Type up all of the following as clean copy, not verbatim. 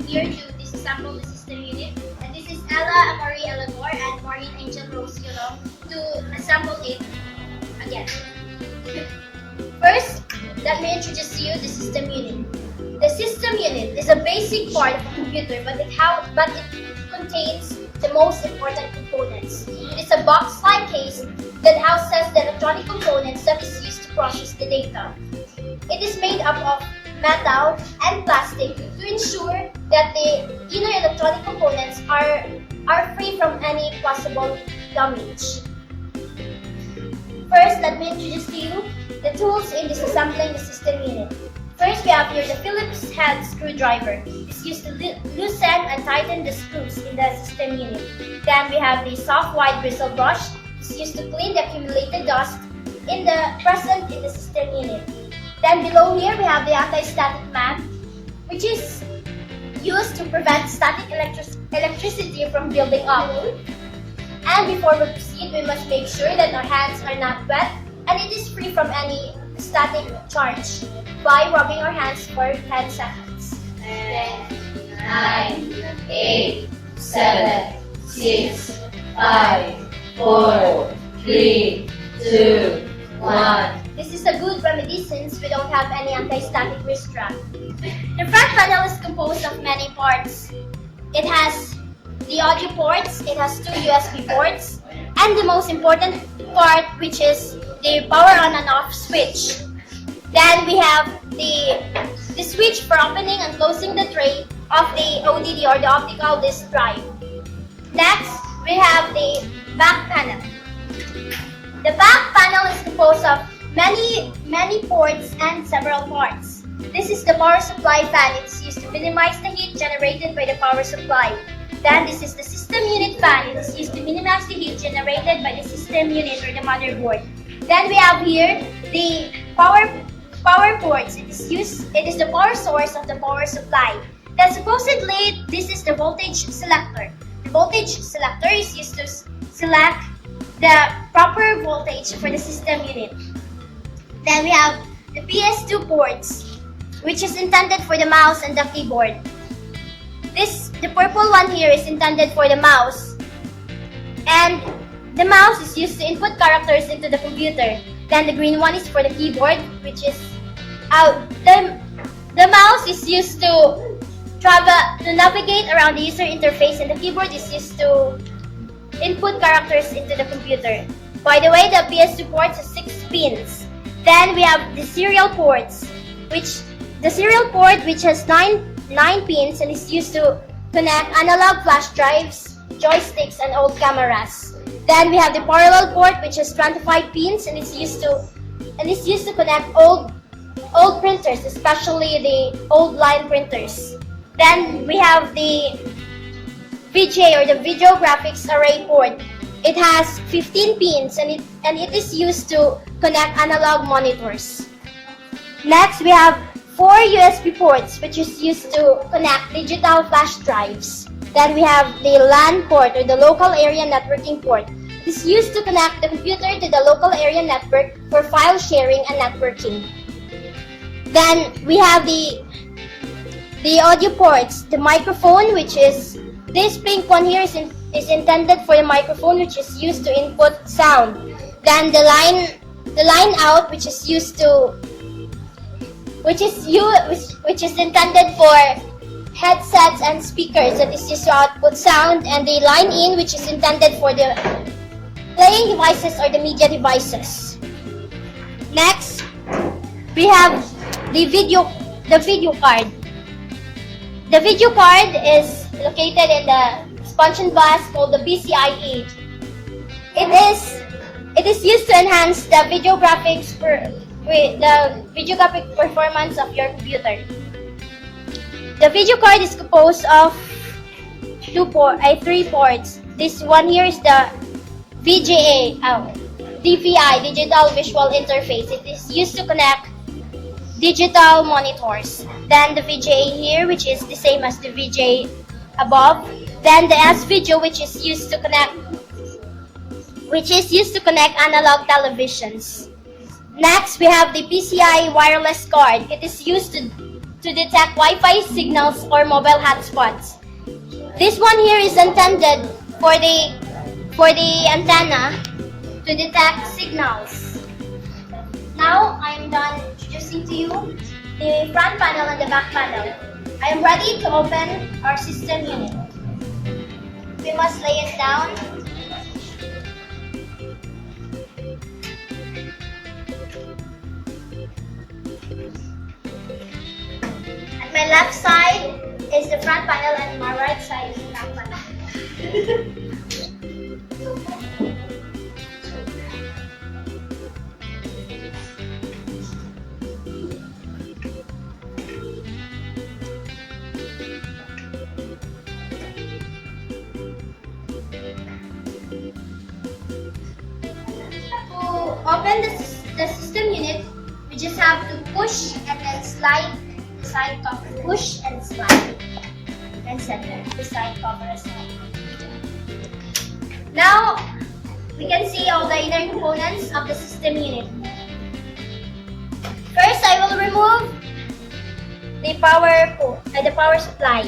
here to disassemble the system unit. And this is Ella Marie Elagor and Maureen Angel Rose Yolong to assemble it again. First, let me introduce to you the system unit. The system unit is a basic part of a computer, but it contains the most important components. It is a box-like case that houses the electronic components that is used to process the data. It is made up of metal and plastic to ensure that the inner electronic components are free from any possible damage. First, let me introduce to you the tools in disassembling the system unit. First, we have here the Phillips head screwdriver. It's used to loosen and tighten the screws in the system unit. Then we have the soft white bristle brush. It's used to clean the accumulated dust present in the system unit. Then below here we have the anti-static mat, which is used to prevent static electricity from building up. And before we proceed, we must make sure that our hands are not wet and it is free from any static charge by rubbing our hands for 10 seconds. 10, 9, 8, 7, 6, 5, 4, 3, 2, 1. This is a good remedy since we don't have any anti-static wrist strap. The front panel is composed of many parts. It has the audio ports, it has 2 USB ports, and the most important part, which is the power on and off switch. Then we have the switch for opening and closing the tray of the ODD or the optical disk drive. Next, we have the back panel. The back panel is composed of many ports and several parts. This is the power supply fan. It's used to minimize the heat generated by the power supply. Then this is the system unit fan. It is used to minimize the heat generated by the system unit or the motherboard. Then we have here the power ports. It is the power source of the power supply. Then supposedly this is the voltage selector. The voltage selector is used to select the proper voltage for the system unit. Then we have the PS2 ports, which is intended for the mouse and the keyboard. The purple one here is intended for the mouse. And the mouse is used to input characters into the computer. Then the green one is for the keyboard, which is the mouse is used to navigate around the user interface, and the keyboard is used to input characters into the computer. By the way, the PS2 ports has 6 pins. Then we have the serial ports, which has 9 pins and is used to connect analog flash drives, joysticks, and old cameras. Then we have the parallel port, which has 25 pins and is used to connect old printers, especially the old line printers. Then we have the VGA or the video graphics array port. It has 15 pins and it is used to connect analog monitors. Next, we have 4 USB ports, which is used to connect digital flash drives. Then we have the LAN port or the local area networking port. It is used to connect the computer to the local area network for file sharing and networking. Then we have the audio ports, the microphone, which is this pink one here is intended for the microphone, which is used to input sound. Then the line out, which is intended for headsets and speakers that is used to output sound, and the line in, which is intended for the playing devices or the media devices. Next, we have the video card. The video card is located in the expansion bus called the PCIe. It is used to enhance the video graphic performance of your computer. The video card is composed of 3 ports. This one here is the VGA, DVI, Digital Visual Interface. It is used to connect digital monitors. Then the VGA here, which is the same as the VGA above. Then the S-Video, which is used to connect analog televisions. Next, we have the PCI wireless card. It is used to detect Wi-Fi signals or mobile hotspots. This one here is intended for the antenna to detect signals. Now I am done introducing to you the front panel and the back panel. I am ready to open our system unit. We must lay it down. At my left side is the front panel and my right side is the back panel. To open the system unit, we just have to push and then slide the side cover. Push and slide. And set the side cover as well. Now, we can see all the inner components of the system unit. First, I will remove the power supply.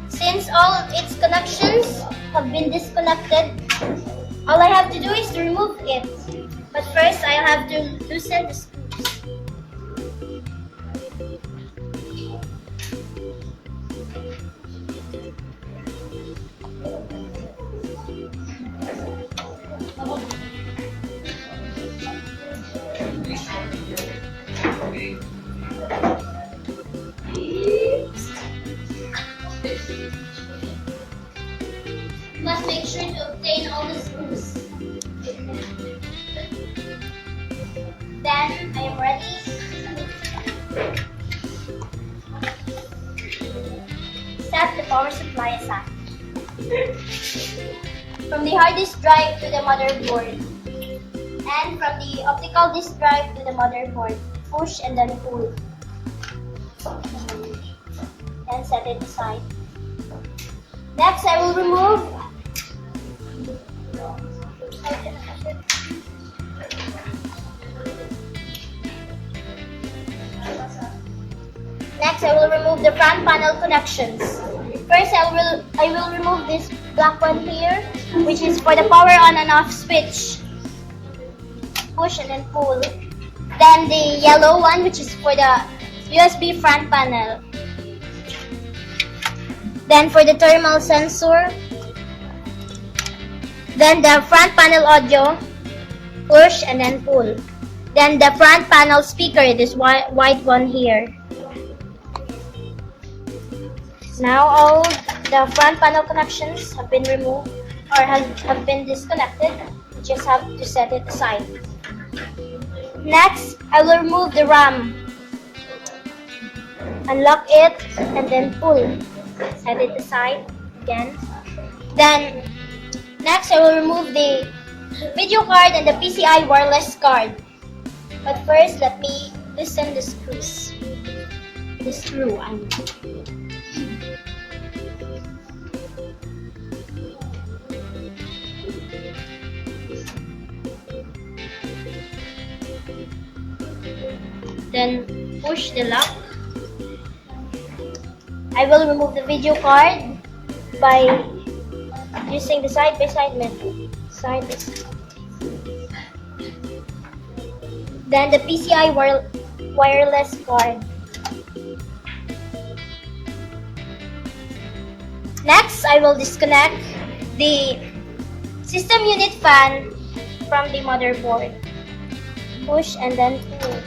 Since all its connections have been disconnected, all I have to do is to remove it. But first, I have to loosen the screws. You must make sure to obtain all the screws. Then I am ready. Set the power supply aside. From the hard disk drive to the motherboard, and from the optical disk drive to the motherboard, push and then pull. Then set it aside. Next, I will remove the front panel connections. First, I will remove this black one here, which is for the power on and off switch. Push and then pull. Then the yellow one, which is for the USB front panel. Then for the thermal sensor. Then the front panel audio. Push and then pull. Then the front panel speaker, this white one here. Now all the front panel connections have been removed or have been disconnected. You just have to set it aside. Next, I will remove the RAM. Unlock it and then pull. Set it aside again. Then, next I will remove the video card and the PCI wireless card. But first, let me loosen the screws. The screw, I mean. Then push the lock. I will remove the video card by using the side-by-side method. Then the PCI wireless card. Next, I will disconnect the system unit fan from the motherboard. Push and then pull.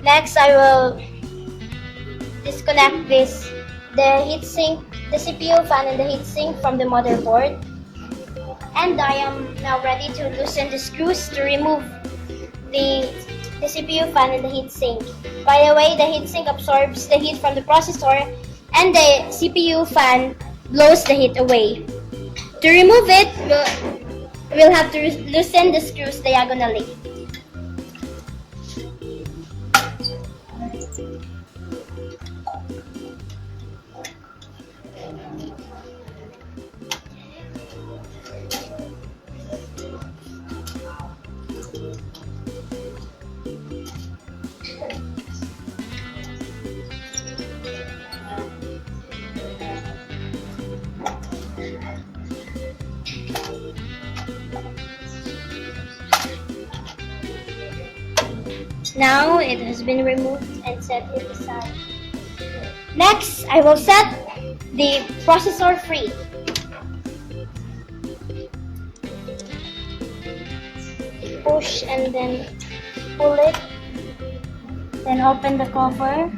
Next, I will disconnect the heatsink, the CPU fan and the heatsink from the motherboard. And I am now ready to loosen the screws to remove the CPU fan and the heatsink. By the way, the heatsink absorbs the heat from the processor and the CPU fan blows the heat away. To remove it, we'll have to loosen the screws diagonally. Now it has been removed and set it aside. Next, I will set the processor free. Push and then pull it. Then open the cover.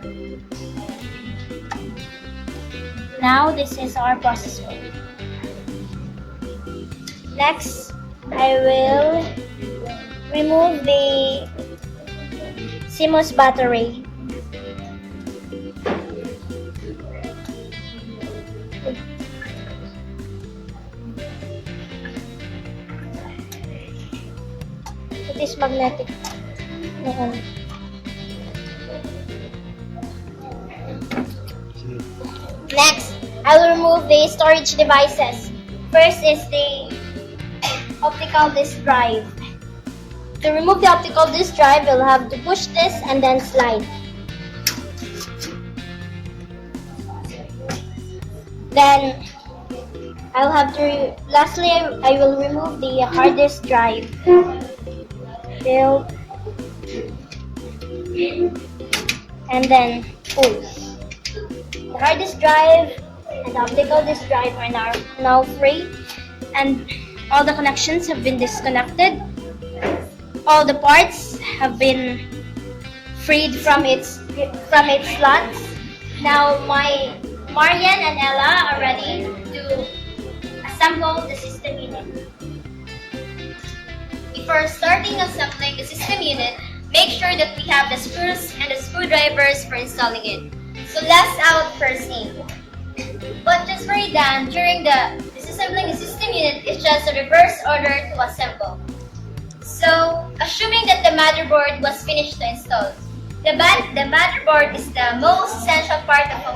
Now this is our processor. Next, I will remove the CMOS battery. It is magnetic. Next, I will remove the storage devices. First is the optical disk drive. To remove the optical disk drive, you'll have to push this and then slide. Then, I'll have to, lastly, I will remove the hard disk drive. Build. And then pull. The hard disk drive and the optical disk drive are now free, and all the connections have been disconnected. All the parts have been freed from its slots. Now my Marian and Ella are ready to assemble the system unit. Before starting assembling the system unit, make sure that we have the screws and the screwdrivers for installing it. So let's out first aid. But just for Dan, during the disassembling the system unit, it's just a reverse order to assemble. So, assuming that the motherboard was finished to install, the motherboard is the most essential part of a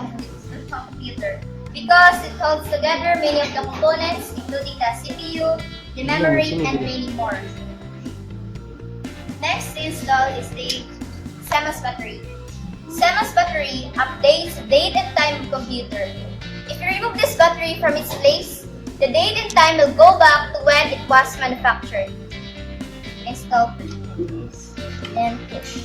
computer because it holds together many of the components, including the CPU, the memory, and many more. Next to install is the CMOS battery. CMOS battery updates the date and time of computer. If you remove this battery from its place, the date and time will go back to when it was manufactured. Install and push.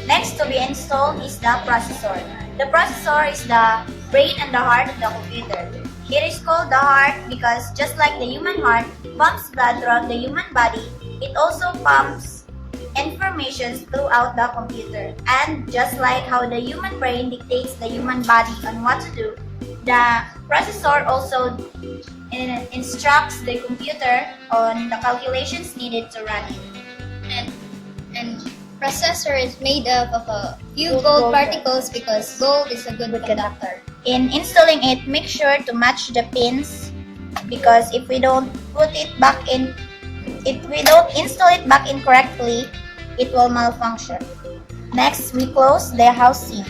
Next to be installed is the processor. The processor is the brain and the heart of the computer. It is called the heart because just like the human heart pumps blood throughout the human body, it also pumps information throughout the computer. And just like how the human brain dictates the human body on what to do, the processor also instructs the computer on the calculations needed to run it. And processor is made up of a few gold particles because gold is a good conductor. In installing it, make sure to match the pins because if we don't install it back in correctly, it will malfunction. Next, we close the housing.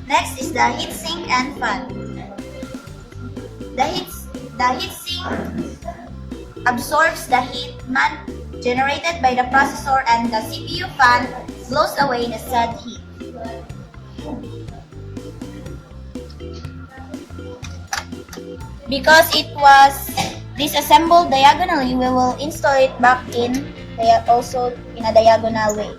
Next is the heatsink and fan. The heatsink absorbs the heat generated by the processor, and the CPU fan blows away the said heat. Because it was disassembled diagonally, we will install it back also in a diagonal way.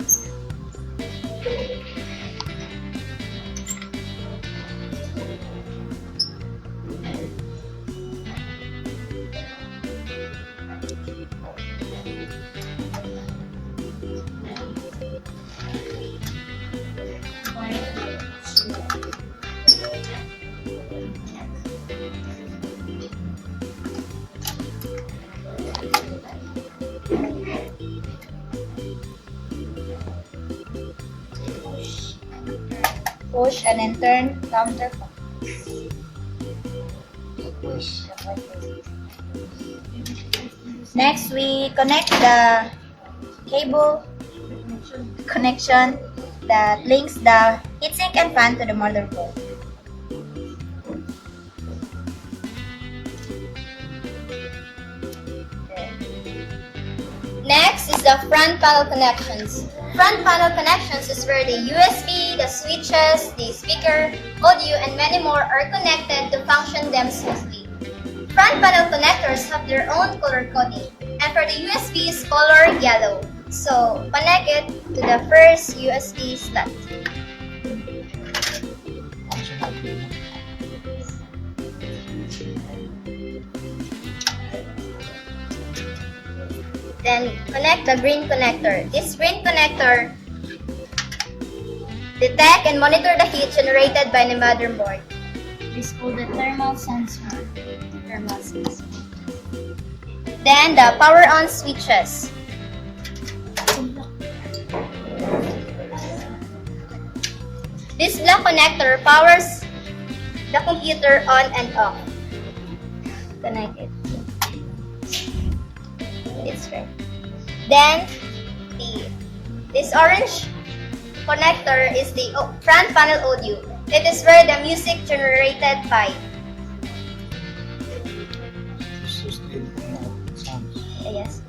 Push and then turn counterclockwise. Next, we connect the cable connection that links the heatsink and fan to the motherboard. Next is the front panel connections. Front panel connections is where the USB, the switches, the speaker, audio, and many more are connected to function them smoothly. front panel connectors have their own color coding, and for the USB is color yellow. So connect it to the first USB slot. Then connect the green connector. This green connector detect and monitor the heat generated by the motherboard. This is called the thermal sensor. Then the power on switches. This black connector powers the computer on and off. Connect it. It's right. Then this orange connector is the front panel audio. It is where the music generated by. Yes.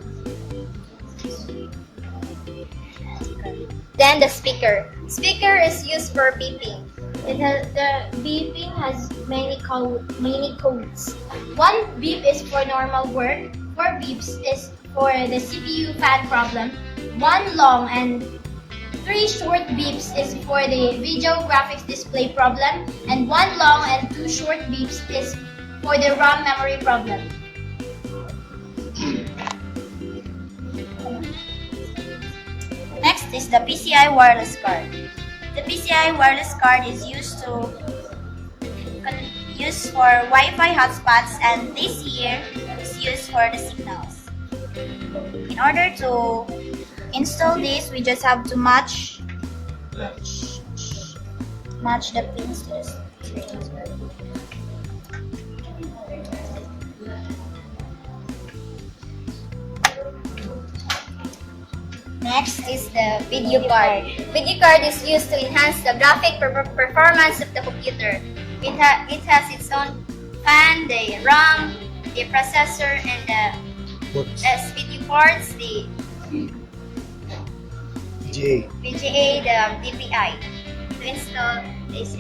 Then the speaker. Speaker is used for beeping. The beeping has many codes. One beep is for normal work. 4 beeps is for the CPU fan problem. 1 long and 3 short beeps is for the video graphics display problem. And 1 long and 2 short beeps is for the RAM memory problem. Next is the PCI wireless card. The PCI wireless card is used for Wi-Fi hotspots, and this here is used for the signals. In order to install this, we just have to match the pins to the screen. Next is the video card. Video card is used to enhance the graphic performance of the computer. It has its own fan, the RAM, the processor, and the video ports, the VGA, the DPI. To install this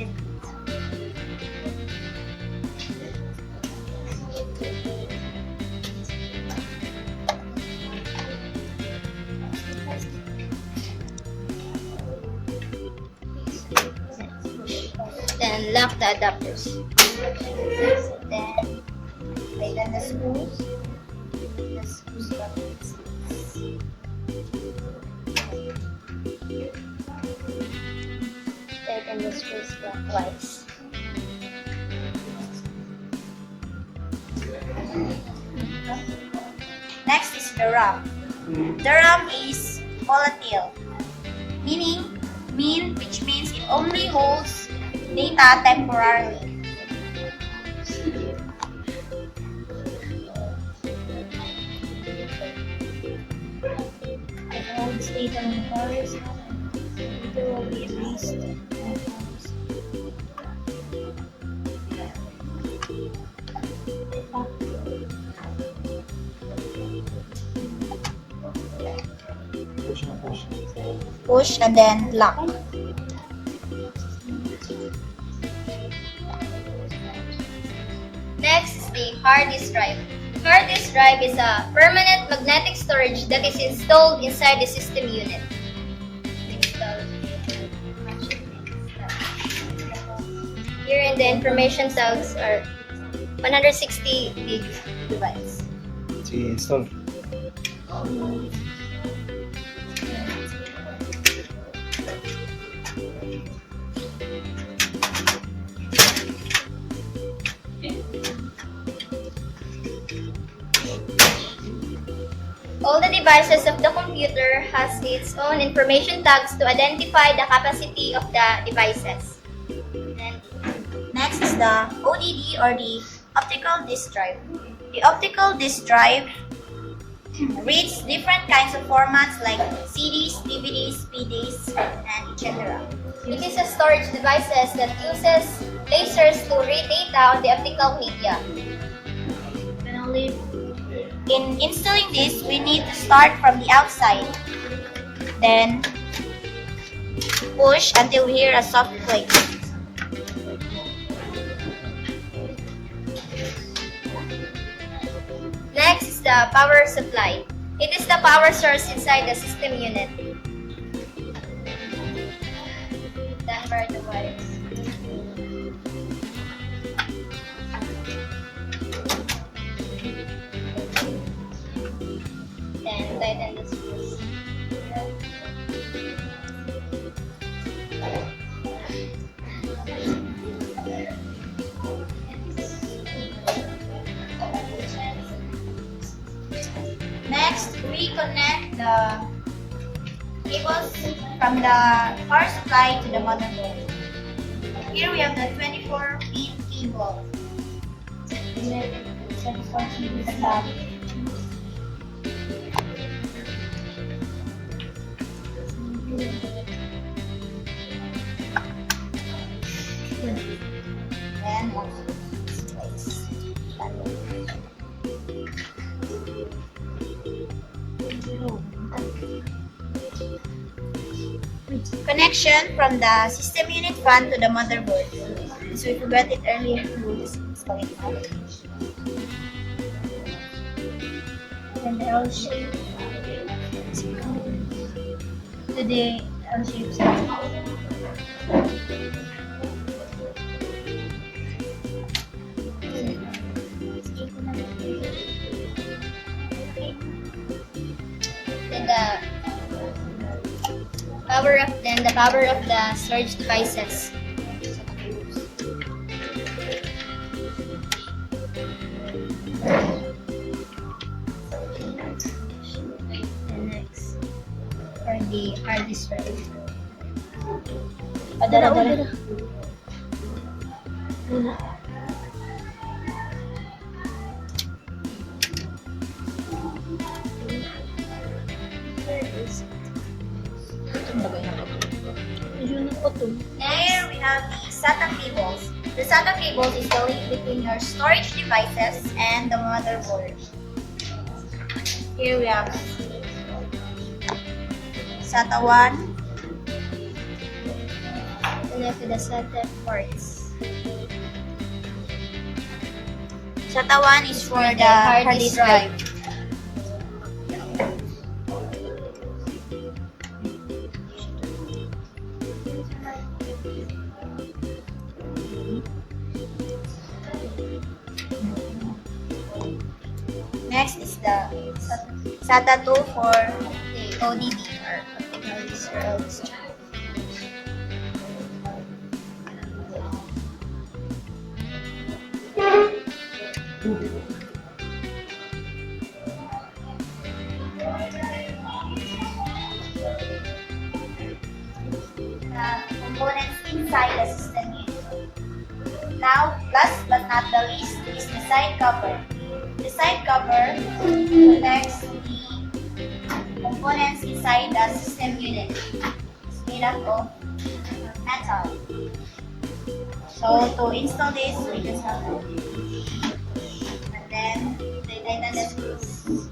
then lock the adapters. Then tighten the screws. Tighten the screws clockwise. Next is the RAM. The RAM is volatile, which means it only holds data temporarily. It holds data on the cars. It will be erased. Push and then lock. Next is the hard disk drive. Hard disk drive is a permanent magnetic storage that is installed inside the system unit. Here in the information tags are 160 gig device. Install. All the devices of the computer has its own information tags to identify the capacity of the devices. Then, Next is the ODD, or the optical disk drive. The optical disk drive reads different kinds of formats like CDs, DVDs, PDs, and etc. it is a storage devices that uses lasers to read data on the optical media. In installing this, we need to start from the outside. Then push until we hear a soft click. the power supply. It is the power source inside the system unit. Then where are the wires? Then tighten the screws. Next, we connect the cables from the power supply to the motherboard. Here we have the 24-pin cable. Then, connection from the system unit fan to the motherboard. So we forgot it earlier, we'll just install it now. And the L shape to the L shape side. Then the power of the storage devices. And next for the hard disk drive. Here we have the SATA cables. The SATA cables is the link between your storage devices and the motherboard. Here we have SATA 1. Connect to the SATA ports. SATA 1 is for the hard disk drive. Next is the SATA 2 for the ODD or optical disc. The components inside the system unit. Now, last but not the least is the side cover. The side cover protects the components inside the system unit. It's made up of metal. So to install this, we just have to, and then they tighten the screws.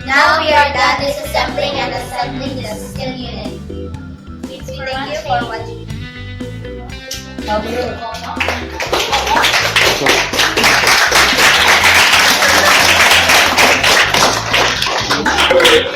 Now we are done disassembling and assembling the system unit. Thank you for watching. Okay.